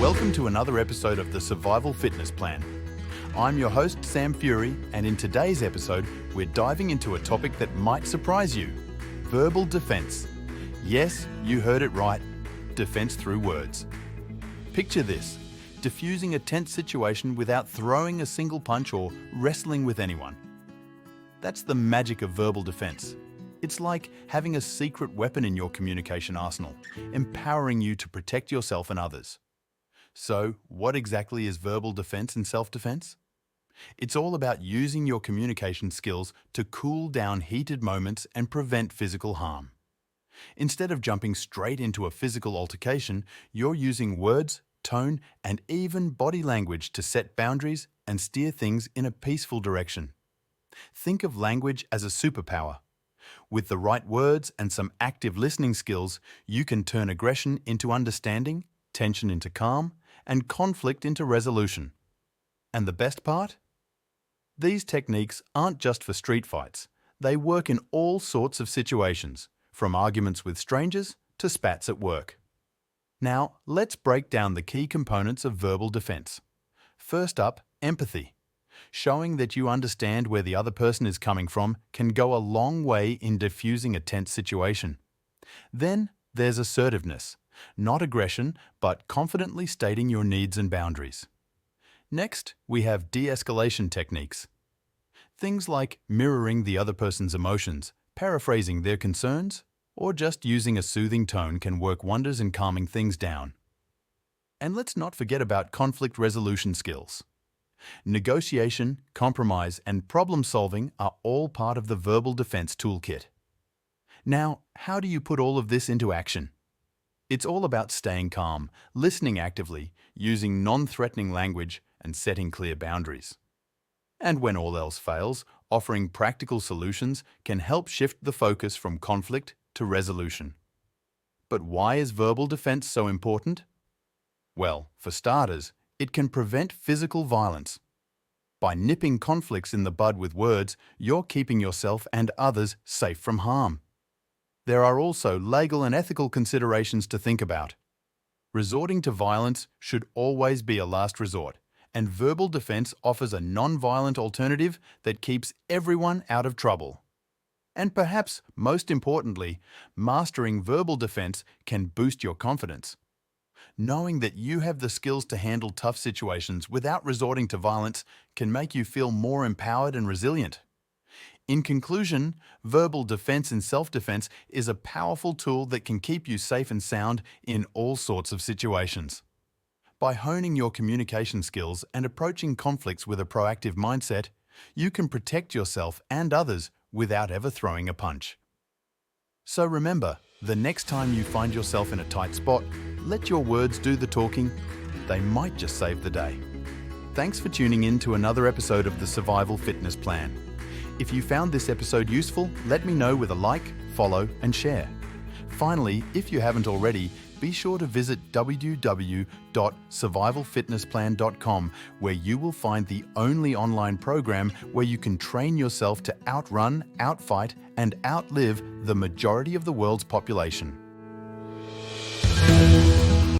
Welcome to another episode of the Survival Fitness Plan. I'm your host, Sam Fury, and in today's episode, we're diving into a topic that might surprise you: verbal defense. Yes, you heard it right, defense through words. Picture this: diffusing a tense situation without throwing a single punch or wrestling with anyone. That's the magic of verbal defense. It's like having a secret weapon in your communication arsenal, empowering you to protect yourself and others. So, what exactly is verbal defense and self-defense? It's all about using your communication skills to cool down heated moments and prevent physical harm. Instead of jumping straight into a physical altercation, you're using words, tone, and even body language to set boundaries and steer things in a peaceful direction. Think of language as a superpower. With the right words and some active listening skills, you can turn aggression into understanding, tension into calm, and conflict into resolution. And the best part? These techniques aren't just for street fights. They work in all sorts of situations, from arguments with strangers to spats at work. Now, let's break down the key components of verbal defense. First up, empathy. Showing that you understand where the other person is coming from can go a long way in diffusing a tense situation. Then there's assertiveness. Not aggression, but confidently stating your needs and boundaries. Next, we have de-escalation techniques. Things like mirroring the other person's emotions, paraphrasing their concerns, or just using a soothing tone can work wonders in calming things down. And let's not forget about conflict resolution skills. Negotiation, compromise, and problem solving are all part of the verbal defense toolkit. Now, how do you put all of this into action? It's all about staying calm, listening actively, using non-threatening language, and setting clear boundaries. And when all else fails, offering practical solutions can help shift the focus from conflict to resolution. But why is verbal defense so important? Well, for starters, it can prevent physical violence. By nipping conflicts in the bud with words, you're keeping yourself and others safe from harm. There are also legal and ethical considerations to think about. Resorting to violence should always be a last resort, and verbal defense offers a non-violent alternative that keeps everyone out of trouble. And perhaps most importantly, mastering verbal defense can boost your confidence. Knowing that you have the skills to handle tough situations without resorting to violence can make you feel more empowered and resilient. In conclusion, verbal defense and self-defense is a powerful tool that can keep you safe and sound in all sorts of situations. By honing your communication skills and approaching conflicts with a proactive mindset, you can protect yourself and others without ever throwing a punch. So remember, the next time you find yourself in a tight spot, let your words do the talking. They might just save the day. Thanks for tuning in to another episode of the Survival Fitness Plan. If you found this episode useful, let me know with a like, follow, and share. Finally, if you haven't already, be sure to visit www.survivalfitnessplan.com, where you will find the only online program where you can train yourself to outrun, outfight, and outlive the majority of the world's population.